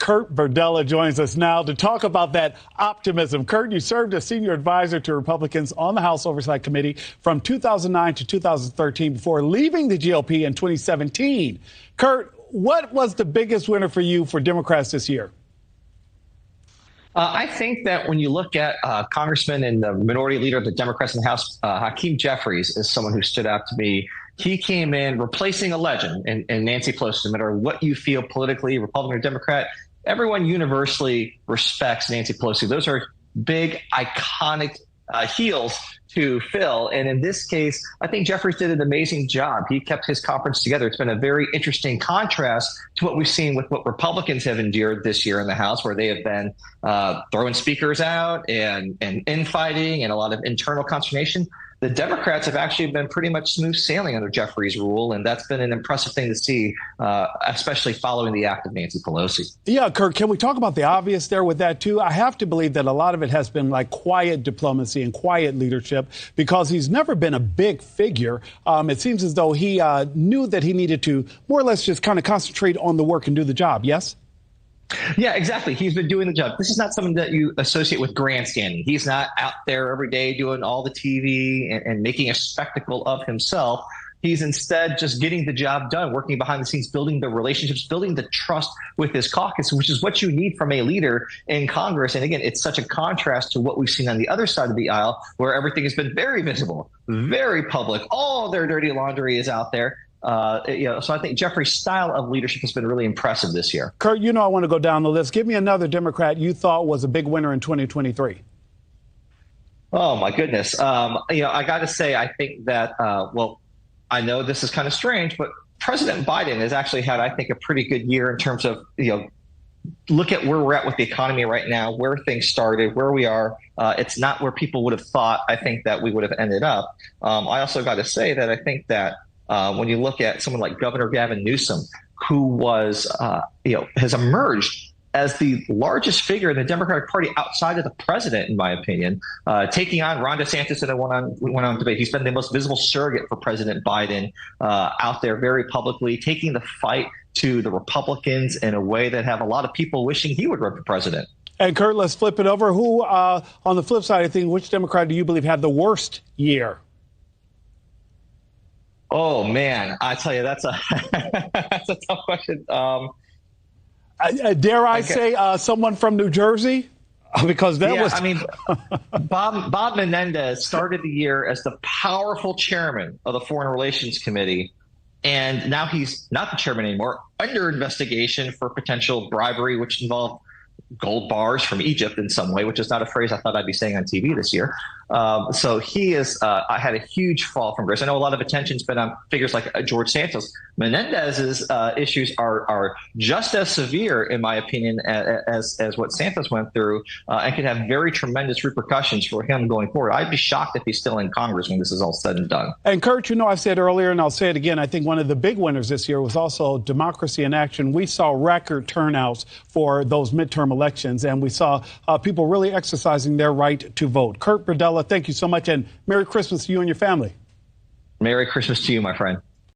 Kurt Bardella joins us now to talk about that optimism. Kurt, you served as senior advisor to Republicans on the House Oversight Committee from 2009 to 2013 before leaving the GOP in 2017. Kurt, what was the biggest winner for you for Democrats this year? I think that when you look at Congressman and the minority leader of the Democrats in the House, Hakeem Jeffries is someone who stood out to me. He came in replacing a legend in Nancy Pelosi. No matter what you feel politically, Republican or Democrat, everyone universally respects Nancy Pelosi. Those are big, iconic heels to fill. And in this case, I think Jeffries did an amazing job. He kept his conference together. It's been a very interesting contrast to what we've seen with what Republicans have endured this year in the House, where they have been throwing speakers out and infighting and a lot of internal consternation. The Democrats have actually been pretty much smooth sailing under Jeffries' rule, and that's been an impressive thing to see, especially following the act of Nancy Pelosi. Yeah, Kurt, can we talk about the obvious there with that, too? I have to believe that a lot of it has been like quiet diplomacy and quiet leadership because he's never been a big figure. It seems as though he knew that he needed to more or less just kind of concentrate on the work and do the job. Yes? Yeah, exactly. He's been doing the job. This is not something that you associate with grandstanding. He's not out there every day doing all the TV and making a spectacle of himself. He's instead just getting the job done, working behind the scenes, building the relationships, building the trust with his caucus, which is what you need from a leader in Congress. And again, it's such a contrast to what we've seen on the other side of the aisle, where everything has been very visible, very public. All their dirty laundry is out there. So I think Jeffrey's style of leadership has been really impressive this year. Kurt, you know I want to go down the list. Give me another Democrat you thought was a big winner in 2023. Oh, my goodness. I got to say, I think that, I know this is kind of strange, but President Biden has actually had, I think, a pretty good year in terms of, look at where we're at with the economy right now, where things started, where we are. It's not where people would have thought, I think, that we would have ended up. I also got to say that I think that when you look at someone like Governor Gavin Newsom, who was, has emerged as the largest figure in the Democratic Party outside of the president, in my opinion, taking on Ron DeSantis in a one-on-one debate. He's been the most visible surrogate for President Biden out there very publicly, taking the fight to the Republicans in a way that have a lot of people wishing he would run for president. And Kurt, let's flip it over. Who, on the flip side of things, which Democrat do you believe had the worst year? Oh, man, I tell you, that's a that's a tough question. Dare I say someone from New Jersey? Because that was... I mean, Bob Menendez started the year as the powerful chairman of the Foreign Relations Committee, and now he's not the chairman anymore, under investigation for potential bribery, which involved gold bars from Egypt in some way, which is not a phrase I thought I'd be saying on TV this year. So he is had a huge fall from grace. I know a lot of attention's been on figures like George Santos. Menendez's issues are just as severe, in my opinion, as what Santos went through, and could have very tremendous repercussions for him going forward. I'd be shocked if he's still in Congress when this is all said and done. And Kurt, I said earlier, and I'll say it again, I think one of the big winners this year was also democracy in action. We saw record turnouts for those midterm elections, and we saw people really exercising their right to vote. Kurt Bardella, thank you so much, and Merry Christmas to you and your family. Merry Christmas to you, my friend.